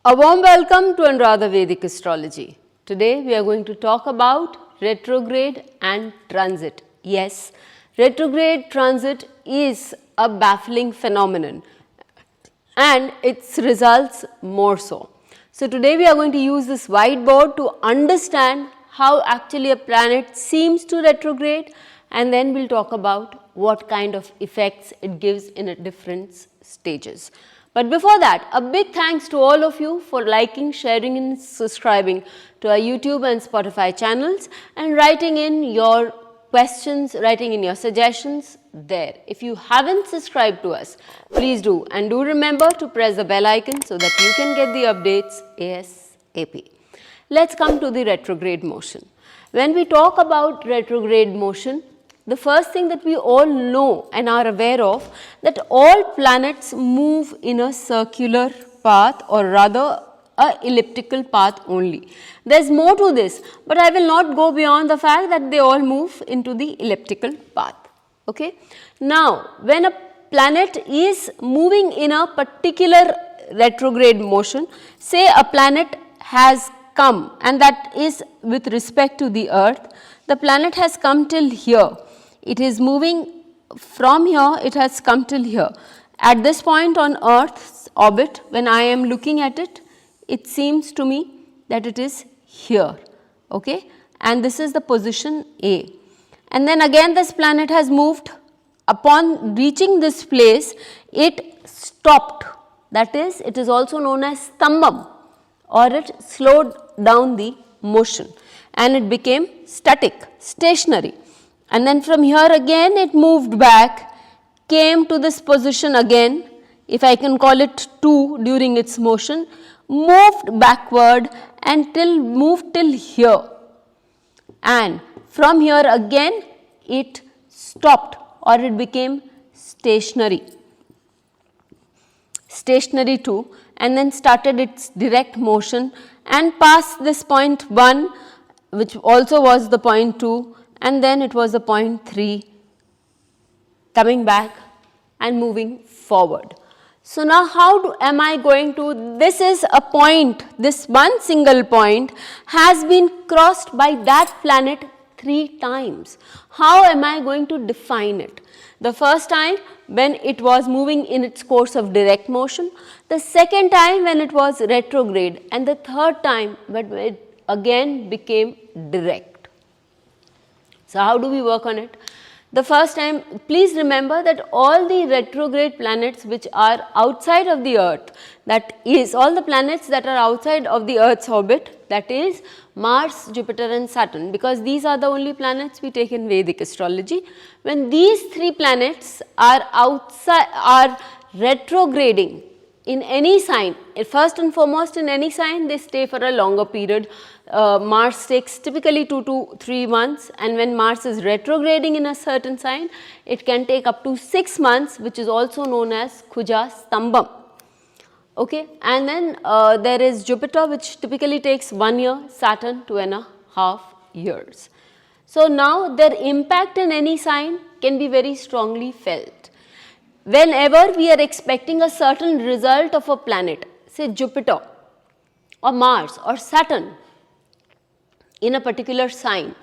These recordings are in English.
A warm welcome to Anuradha Vedic Astrology. Today we are going to talk about retrograde and transit. Yes, retrograde transit is a baffling phenomenon and its results more so. So today we are going to use this whiteboard to understand how actually a planet seems to retrograde, and then we will talk about what kind of effects it gives in different stages. But before that, a big thanks to all of you for liking, sharing and subscribing to our YouTube and Spotify channels and writing in your questions, writing in your suggestions there. If you haven't subscribed to us, please do, and do remember to press the bell icon so that you can get the updates ASAP. Let's come to the retrograde motion. When we talk about retrograde motion, the first thing that we all know and are aware of, that all planets move in a circular path, or rather a elliptical path only. There is more to this, but I will not go beyond the fact that they all move into the elliptical path. Okay. Now, when a planet is moving in a particular retrograde motion, say a planet has come, and that is with respect to the earth, the planet has come till here. It is moving from here, it has come till here. At this point on Earth's orbit, when I am looking at it, it seems to me that it is here, okay, and this is the position A. And then again this planet has moved. Upon reaching this place, it stopped, that is, it is also known as stambam, or it slowed down the motion and it became static, stationary. And then from here again it moved back, came to this position again, if I can call it 2 during its motion, moved backward and moved till here, and from here again it stopped, or it became stationary too, and then started its direct motion and passed this point 1, which also was the point 2, and then it was the point 3, coming back and moving forward. So now how am I going to, this is a point, this one single point has been crossed by that planet 3 times. How am I going to define it? The first time when it was moving in its course of direct motion, the second time when it was retrograde, and the third time when it again became direct. So how do we work on it? The first time, please remember that all the retrograde planets which are outside of the earth, that is all the planets that are outside of the earth's orbit, that is Mars, Jupiter and Saturn, because these are the only planets we take in Vedic astrology. When these 3 planets are outside, are retrograding in any sign, first and foremost in any sign they stay for a longer period. Mars takes typically 2 to 3 months, and when Mars is retrograding in a certain sign, it can take up to 6 months, which is also known as Kuja Stambam. Okay. And then there is Jupiter, which typically takes 1 year, Saturn 2.5 years. So now their impact in any sign can be very strongly felt. Whenever we are expecting a certain result of a planet, say Jupiter or Mars or Saturn in a particular sign,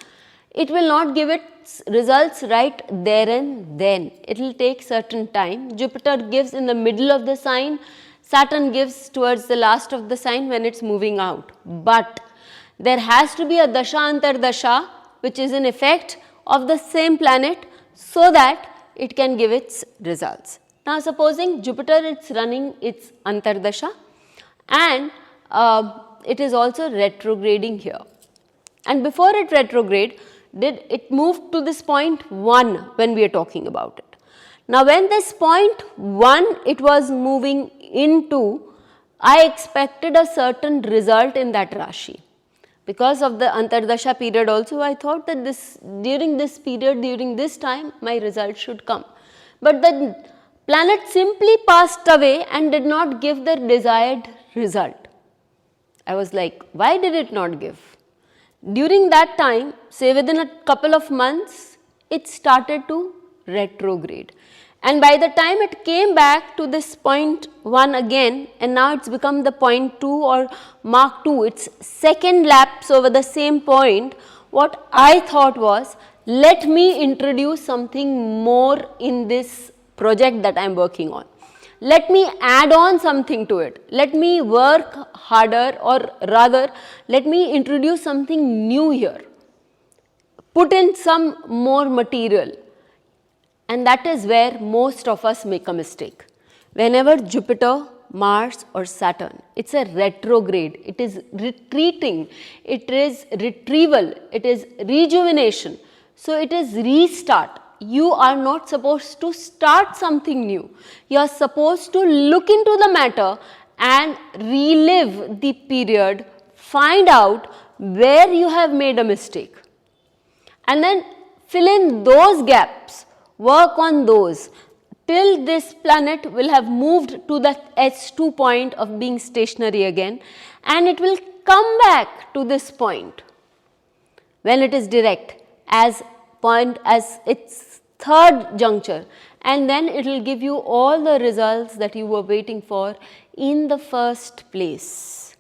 it will not give its results right there and then. It will take certain time. Jupiter gives in the middle of the sign, Saturn gives towards the last of the sign when it is moving out. But there has to be a dasha antardasha which is in effect of the same planet, so that it can give its results. Now supposing Jupiter is running its antardasha and it is also retrograding here, and before it retrograde it moved to this point 1 when we are talking about it. Now when this point 1 it was moving into, I expected a certain result in that Rashi. Because of the Antardasha period also, I thought that during this period, during this time, my result should come. But the planet simply passed away and did not give the desired result. I was like, why did it not give? During that time, say within a couple of months, it started to retrograde. And by the time it came back to this point 1 again, and now it's become the point 2 or mark 2, it's second lapse over the same point, what I thought was, let me introduce something more in this project that I am working on. Let me add on something to it. Let me work harder, or rather, let me introduce something new here. Put in some more material. And that is where most of us make a mistake. Whenever Jupiter, Mars or Saturn, it's a retrograde, it is retreating, it is retrieval, it is rejuvenation. So it is restart. You are not supposed to start something new. You are supposed to look into the matter and relive the period, find out where you have made a mistake, and then fill in those gaps. Work on those till this planet will have moved to the S2 point of being stationary again, and it will come back to this point when it is direct as its third juncture, and then it will give you all the results that you were waiting for in the first place.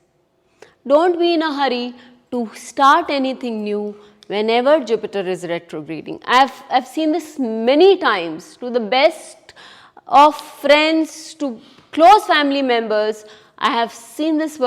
Don't be in a hurry to start anything new whenever Jupiter is retrograding. I've seen this many times to the best of friends, to close family members. I have seen this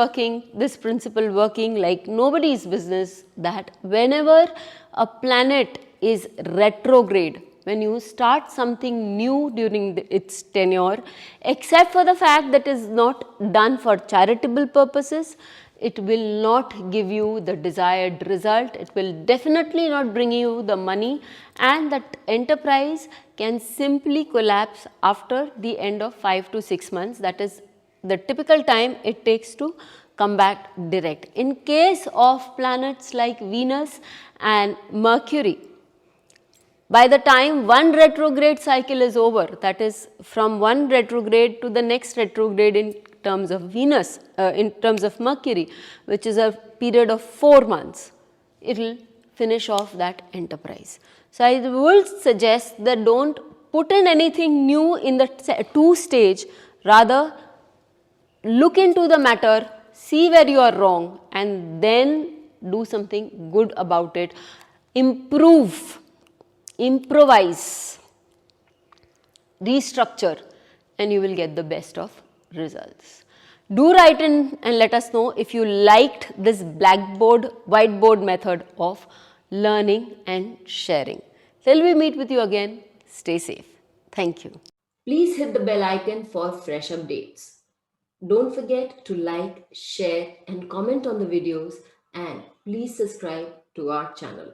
principle working like nobody's business, that whenever a planet is retrograde, when you start something new during its tenure, except for the fact that it is not done for charitable purposes, it will not give you the desired result. It will definitely not bring you the money, and that enterprise can simply collapse after the end of 5 to 6 months. That is the typical time it takes to come back direct. In case of planets like Venus and Mercury, by the time one retrograde cycle is over, that is from one retrograde to the next retrograde in terms of Venus, in terms of Mercury, which is a period of 4 months, it will finish off that enterprise. So, I will suggest that don't put in anything new in the 2 stage, rather look into the matter, see where you are wrong, and then do something good about it. Improve, improvise, restructure, and you will get the best of results. Do write in and let us know if you liked this blackboard, whiteboard method of learning and sharing. Till we meet with you again, stay safe. Thank you. Please hit the bell icon for fresh updates. Don't forget to like, share and comment on the videos, and please subscribe to our channel.